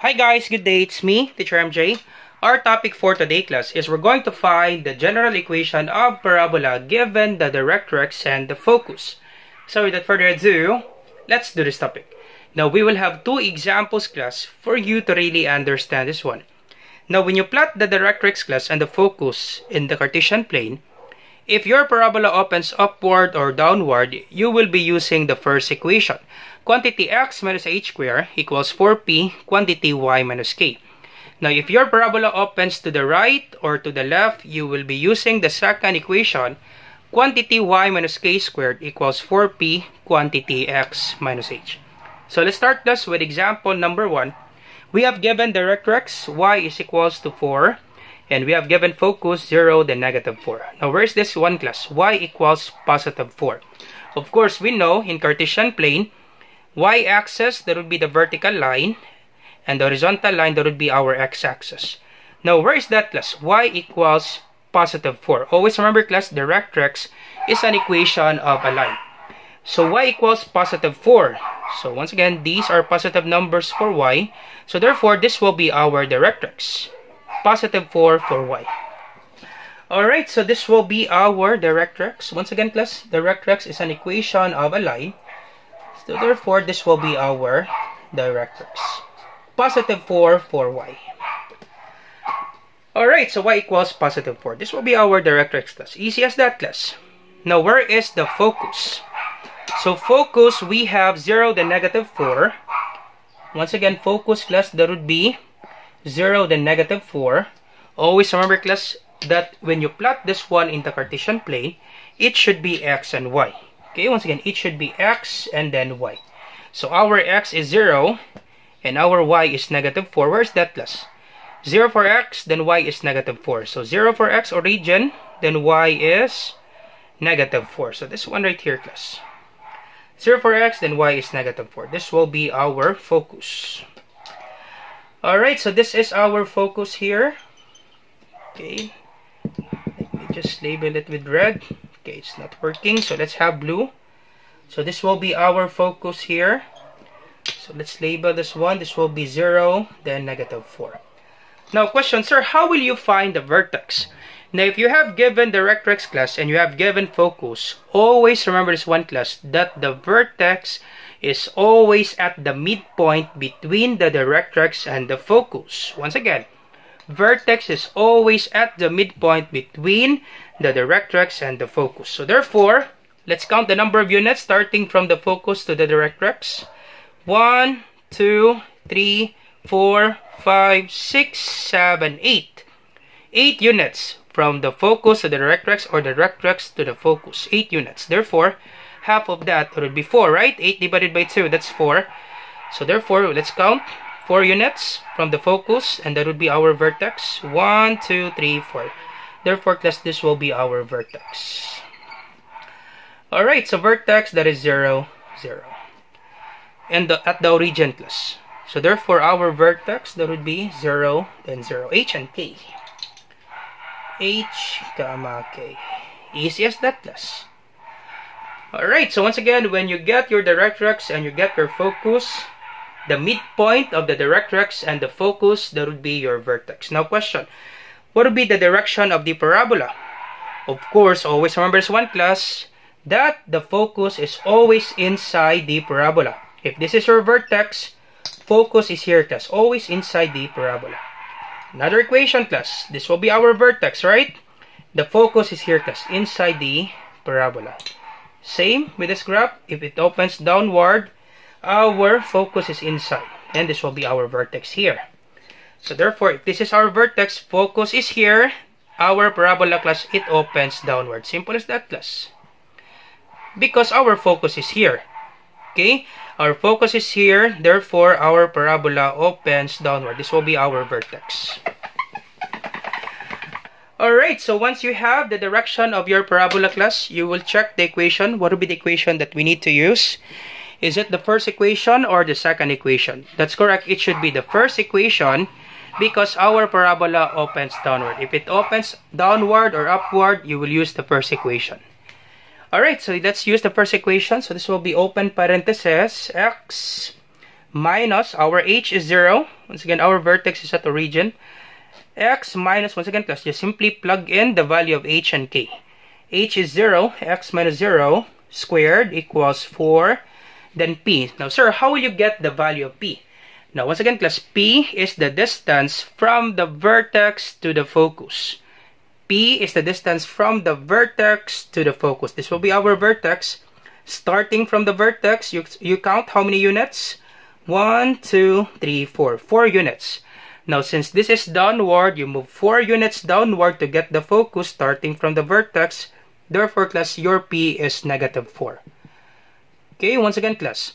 Hi guys, good day. It's me, Teacher MJ. Our topic for today class is we're going to find the general equation of parabola given the directrix and the focus. So without further ado, let's do this topic. Now we will have two examples class for you to really understand this one. Now when you plot the directrix class and the focus in the Cartesian plane, if your parabola opens upward or downward, you will be using the first equation. Quantity x minus h squared equals 4p quantity y minus k. Now, if your parabola opens to the right or to the left, you will be using the second equation. Quantity y minus k squared equals 4p quantity x minus h. So, let's start this with example number 1. We have given directrix y is equals to 4. And we have given focus 0, then negative 4. Now, where is this one class? Y equals positive 4. Of course, we know in Cartesian plane, y-axis, that would be the vertical line. And the horizontal line, that would be our x-axis. Now, where is that class? Y equals positive 4. Always remember class, directrix is an equation of a line. So, y equals positive 4. So, once again, these are positive numbers for y. So, therefore, this will be our directrix. Positive 4 for y. Alright, so this will be our directrix. Once again, class, directrix is an equation of a line. So therefore, this will be our directrix. Positive 4 for y. Alright, so y equals positive 4. This will be our directrix, class. Easy as that, class. Now, where is the focus? So focus, we have 0, then negative 4. Once again, focus, class, that would be 0, then negative 4. Always remember, class, that when you plot this one in the Cartesian plane, it should be x and y. Okay, once again, it should be x and then y. So our x is 0, and our y is negative 4. Where's that, class? 0 for x, then y is negative 4. So 0 for x origin, then y is negative 4. So this one right here, class. 0 for x, then y is negative 4. This will be our focus. Alright, so this is our focus here. Okay, let me just label it with red. Okay, it's not working, so let's have blue. So this will be our focus here. So let's label this one. This will be 0, then negative 4. Now, question, sir, how will you find the vertex? Now, if you have given directrix class and you have given focus, always remember this one class, that the vertex is always at the midpoint between the directrix and the focus. Once again, vertex is always at the midpoint between the directrix and the focus. So therefore, let's count the number of units starting from the focus to the directrix. 1, 2, 3, 4, 5, 6, 7, 8. 8 units from the focus to the directrix or the directrix to the focus. 8 units. Therefore, half of that would be 4, right? 8 divided by 2, that's 4. So therefore, let's count 4 units from the focus, and that would be our vertex. 1, 2, 3, 4. Therefore, class, this will be our vertex. Alright, so vertex, that is 0, 0. And at the origin, class. So therefore, our vertex, that would be 0, then 0. H and K. H, comma, K. Easy as that, class. Alright, so once again, when you get your directrix and you get your focus, the midpoint of the directrix and the focus, that would be your vertex. Now, question, what would be the direction of the parabola? Of course, always remember this one, class, that the focus is always inside the parabola. If this is your vertex, focus is here, class, always inside the parabola. Another equation, class, this will be our vertex, right? The focus is here, class, inside the parabola. Same with this graph. If it opens downward, our focus is inside. And this will be our vertex here. So therefore, if this is our vertex, focus is here. Our parabola, class, it opens downward. Simple as that, class. Because our focus is here. Okay? Our focus is here. Therefore, our parabola opens downward. This will be our vertex. Alright, so once you have the direction of your parabola, class, you will check the equation. What will be the equation that we need to use? Is it the first equation or the second equation? That's correct. It should be the first equation because our parabola opens downward. If it opens downward or upward, you will use the first equation. Alright, so let's use the first equation. So this will be open parenthesis, x minus our h is 0. Once again, our vertex is at origin. X minus, once again, plus, just simply plug in the value of h and k. H is 0, x minus 0 squared equals 4. Then p. Now, sir, how will you get the value of p? Now, once again, class, p is the distance from the vertex to the focus. P is the distance from the vertex to the focus. This will be our vertex. Starting from the vertex, you count how many units? 1, 2, 3, 4. 4 units. Now, since this is downward, you move 4 units downward to get the focus starting from the vertex. Therefore, class, your P is negative 4. Okay, once again, class.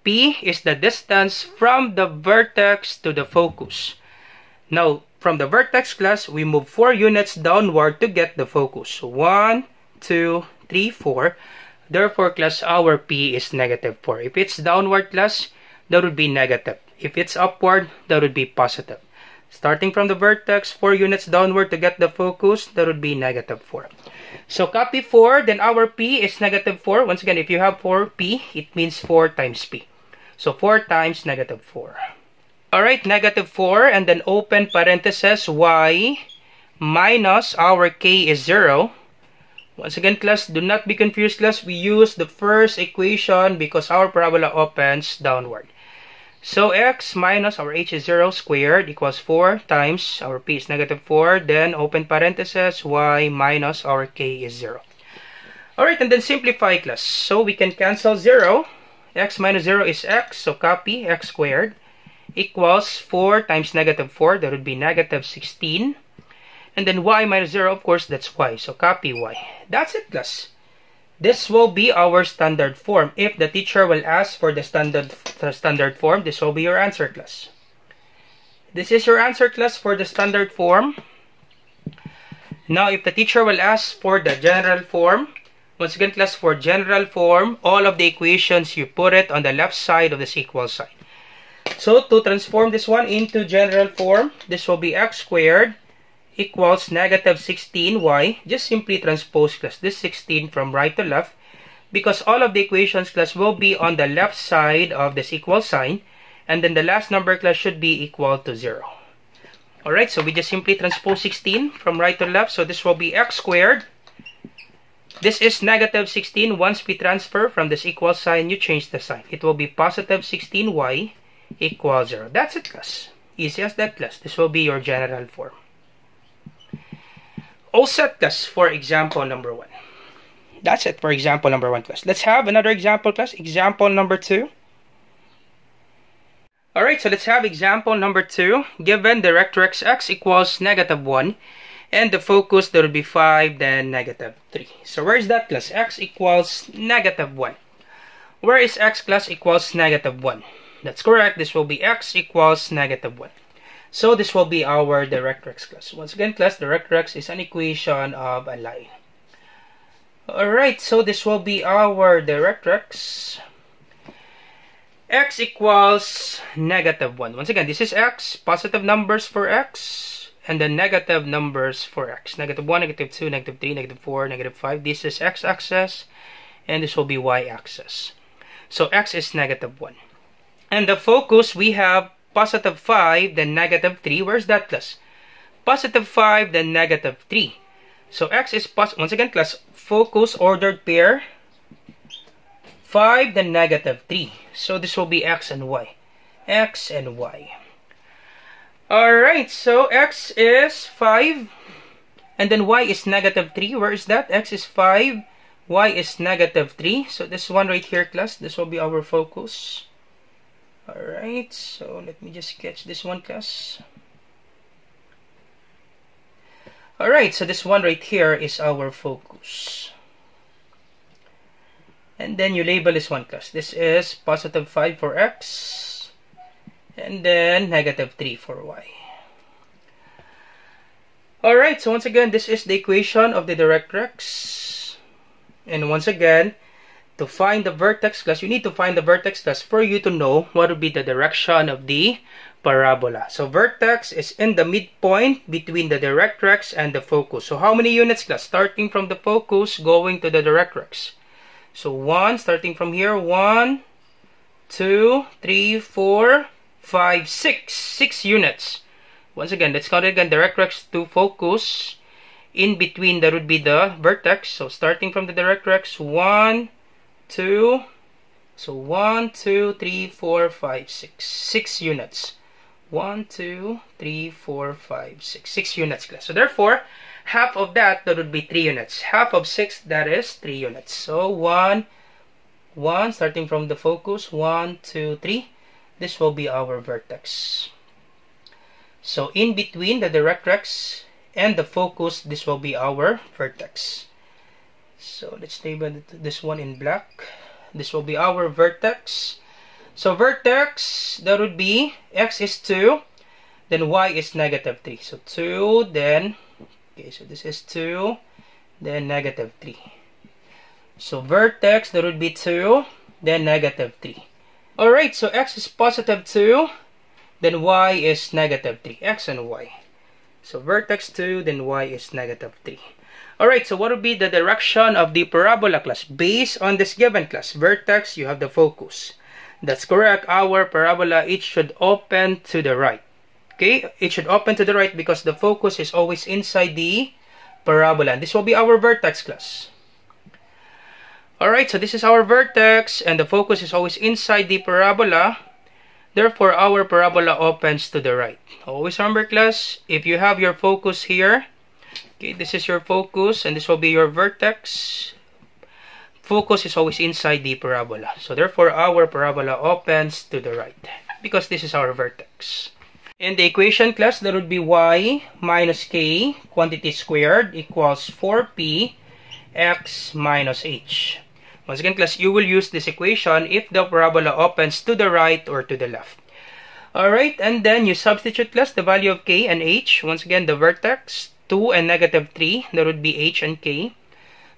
P is the distance from the vertex to the focus. Now, from the vertex, class, we move 4 units downward to get the focus. 1, 2, 3, 4. Therefore, class, our P is negative 4. If it's downward, class, that would be negative. If it's upward, that would be positive. Starting from the vertex, 4 units downward to get the focus, that would be negative 4. So copy 4, then our P is negative 4. Once again, if you have 4P, it means 4 times P. So 4 times negative 4. Alright, negative 4, and then open parenthesis, y minus our K is 0. Once again, class, do not be confused, class. We use the first equation because our parabola opens downward. So x minus our h is 0 squared equals 4 times our p is negative 4. Then open parenthesis, y minus our k is 0. Alright, and then simplify, class. So we can cancel 0. X minus 0 is x. So copy x squared equals 4 times negative 4. That would be negative 16. And then y minus 0, of course, that's y. So copy y. That's it, class. This will be our standard form. If the teacher will ask for the standard form, this will be your answer, class. This is your answer, class, for the standard form. Now, if the teacher will ask for the general form, once again, class, for general form, all of the equations, you put it on the left side of this equal sign. So, to transform this one into general form, this will be x squared equals negative 16y. Just simply transpose, class, this 16 from right to left, because all of the equations, class, will be on the left side of this equal sign, and then the last number, class, should be equal to 0. Alright, so we just simply transpose 16 from right to left, so this will be x squared. This is negative 16. Once we transfer from this equal sign, you change the sign. It will be positive 16y equals 0. That's it, class. Easy as that, class. This will be your general form. All set, class, for example number 1. That's it for example number 1, class. Let's have another example, class. Example number 2. Alright, so let's have example number 2. Given the directrix x equals negative 1, and the focus, there will be 5, then negative 3. So where is that, class? X equals negative 1. Where is x, class, equals negative 1? That's correct. This will be x equals negative 1. So this will be our directrix, class. Once again, class, directrix is an equation of a line. Alright, so this will be our directrix. X equals negative 1. Once again, this is x, positive numbers for x, and then negative numbers for x. Negative 1, negative 2, negative 3, negative 4, negative 5. This is x-axis, and this will be y-axis. So x is negative 1. And the focus, we have positive 5, then negative 3. Where's that, class? Positive 5, then negative 3. So x is once again, class, focus ordered pair 5, then negative 3. So this will be x and y. X and y. Alright, so x is 5, and then y is negative 3. Where is that? X is 5, y is negative 3. So this one right here, class, this will be our focus. Alright, so let me just sketch this one, class. Alright, so this one right here is our focus. And then you label this one, class. This is positive 5 for x, and then negative 3 for y. Alright, so once again, this is the equation of the directrix. And once again, to find the vertex, class, you need to find the vertex, class, for you to know what would be the direction of the parabola. So vertex is in the midpoint between the directrix and the focus. So how many units, class? Starting from the focus, going to the directrix. So 1, starting from here, 1, 2, 3, 4, 5, 6. 6 units. Once again, let's count it again. Directrix to focus. In between, that would be the vertex. So starting from the directrix, 1, 2. So 1, 2, 3, 4, 5, 6. 6 units. 1, 2, 3, 4, 5, 6. 6 units, class. So therefore, half of that would be 3 units. Half of 6, that is 3 units. So 1, starting from the focus, 1, 2, 3. This will be our vertex. So in between the directrix and the focus, this will be our vertex. So let's label this one in black. This will be our vertex. So vertex, that would be x is 2, then y is negative 3. So 2, then, okay, so this is 2, then negative 3. So vertex, that would be 2, then negative 3. Alright, so x is positive 2, then y is negative 3. X and y. So vertex 2, then y is negative 3. Alright, so what would be the direction of the parabola, class? Based on this given, class, vertex, you have the focus. That's correct. Our parabola, it should open to the right. Okay, it should open to the right because the focus is always inside the parabola. And this will be our vertex, class. Alright, so this is our vertex and the focus is always inside the parabola. Therefore, our parabola opens to the right. Always remember, class, if you have your focus here, okay, this is your focus and this will be your vertex. Focus is always inside the parabola. So therefore, our parabola opens to the right because this is our vertex. In the equation, class, that would be y minus k quantity squared equals 4p x minus h. Once again, class, you will use this equation if the parabola opens to the right or to the left. Alright, and then you substitute, class, the value of k and h. Once again, the vertex, 2 and negative 3, that would be h and k.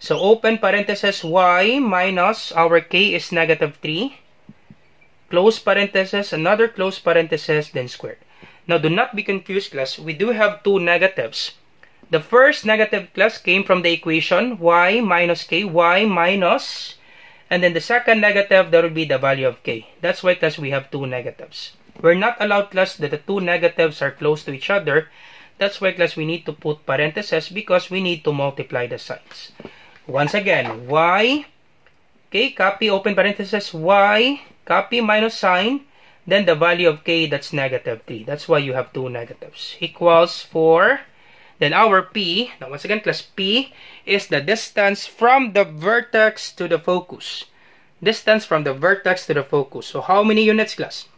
So open parenthesis y minus our k is negative 3. Close parenthesis, another close parenthesis, then squared. Now do not be confused, class. We do have two negatives. The first negative, class, came from the equation y minus k, y minus, and then the second negative, that would be the value of k. That's why, class, we have two negatives. We're not allowed, class, that the two negatives are close to each other. That's why, class, we need to put parentheses because we need to multiply the signs. Once again, y, okay, copy, open parenthesis, y, copy, minus sign, then the value of k, that's negative 3. That's why you have two negatives. Equals 4, then our p, now once again, class, p is the distance from the vertex to the focus. Distance from the vertex to the focus. So how many units, class?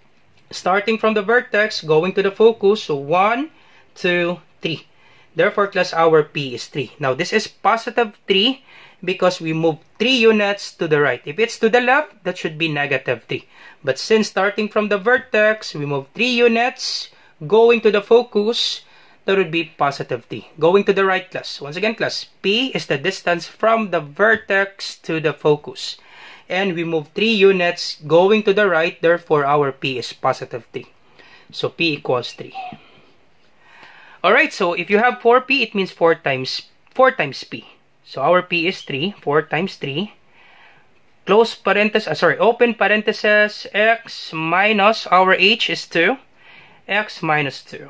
Starting from the vertex, going to the focus, so 1, 2, 3. Therefore, class, our p is 3. Now, this is positive 3 because we move 3 units to the right. If it's to the left, that should be negative 3. But since starting from the vertex, we move 3 units, going to the focus, that would be positive 3. Going to the right, class. Once again, class, p is the distance from the vertex to the focus. And we move 3 units going to the right, therefore, our p is positive 3. So, p equals 3. Alright, so if you have 4p, it means 4 times p. So our p is 3, 4 times 3. Close parenthesis, open parenthesis, x minus our h is 2, x minus 2.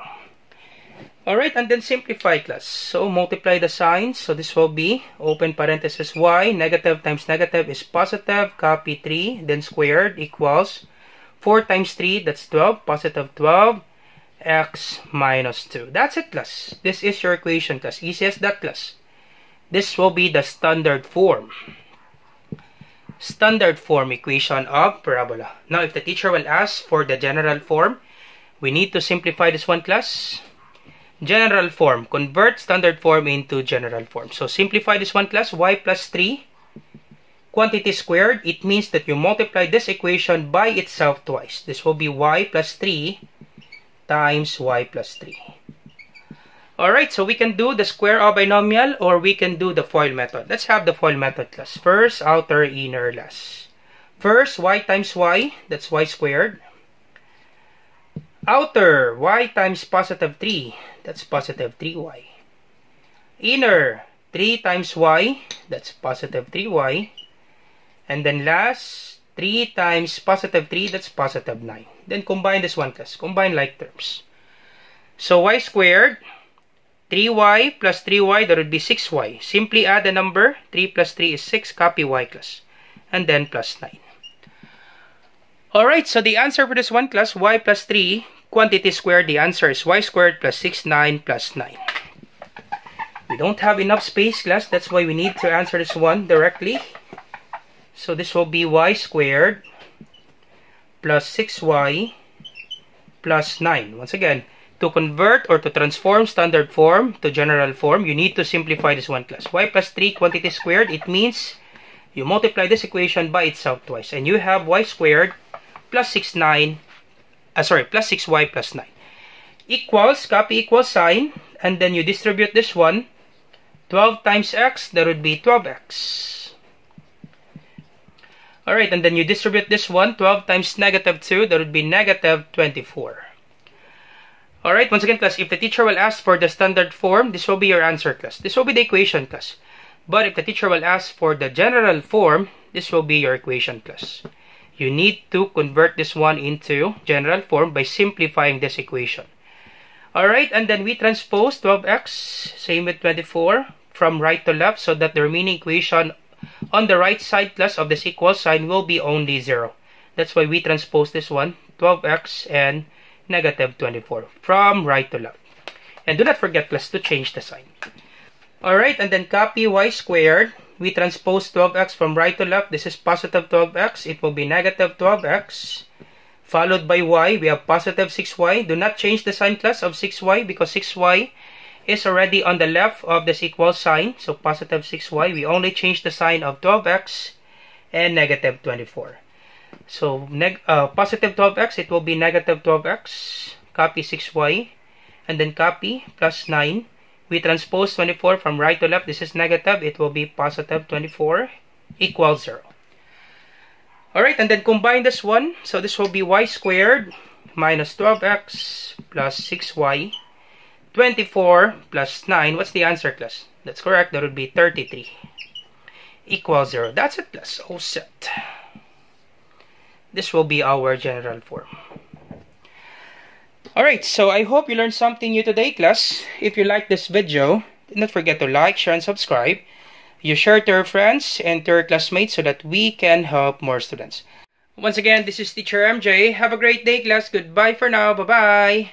Alright, and then simplify, class. So multiply the signs. So this will be open parenthesis y, negative times negative is positive, copy 3, then squared equals 4 times 3, that's 12, positive 12. X minus 2. That's it, class. This is your equation, class. Easy as that, class. This will be the standard form. Standard form equation of parabola. Now, if the teacher will ask for the general form, we need to simplify this one, class. General form. Convert standard form into general form. So, simplify this one, class. Y plus 3. Quantity squared. It means that you multiply this equation by itself twice. This will be y plus 3 times y plus 3. Alright, so we can do the square of binomial or we can do the FOIL method. Let's have the FOIL method, class. First, outer, inner, last. First, y times y, that's y squared. Outer, y times positive 3, that's positive 3y. Inner, 3 times y, that's positive 3y. And then last, 3 times positive 3, that's positive 9. Then combine this one, class. Combine like terms. So y squared, 3y plus 3y, that would be 6y. Simply add the number. 3 plus 3 is 6. Copy y, class. And then plus 9. Alright, so the answer for this one, class, y plus 3, quantity squared, the answer is y squared plus 6, 9 plus 9. We don't have enough space, class. That's why we need to answer this one directly. So this will be y squared plus 6y plus 9. Once again, to convert or to transform standard form to general form, you need to simplify this one, class. Y plus 3 quantity squared, it means you multiply this equation by itself twice. And you have y squared plus 6y plus 9. Equals, copy equals sign, and then you distribute this one. 12 times x, that would be 12x. Alright, and then you distribute this one. 12 times negative 2, that would be negative 24. Alright, once again, class, if the teacher will ask for the standard form, this will be your answer, class. This will be the equation, class. But if the teacher will ask for the general form, this will be your equation, class. You need to convert this one into general form by simplifying this equation. Alright, and then we transpose 12x, same with 24, from right to left, so that the remaining equation on the right side, class, of this equal sign will be only 0. That's why we transpose this one, 12x and negative 24, from right to left. And do not forget, class, to change the sign. Alright, and then copy y squared. We transpose 12x from right to left. This is positive 12x. It will be negative 12x. Followed by y. We have positive 6y. Do not change the sign, class, of 6y because 6y is already on the left of this equal sign. So positive 6y. We only change the sign of 12x and negative 24. So positive 12x, it will be negative 12x. Copy 6y. And then copy plus 9. We transpose 24 from right to left. This is negative. It will be positive 24 equals 0. Alright, and then combine this one. So this will be y squared minus 12x plus 6y. 24 plus 9. What's the answer, class? That's correct. That would be 33 equals 0. That's it, class. All set. This will be our general form. Alright, so I hope you learned something new today, class. If you like this video, do not forget to like, share, and subscribe. You share to your friends and to your classmates so that we can help more students. Once again, this is Teacher MJ. Have a great day, class. Goodbye for now. Bye-bye.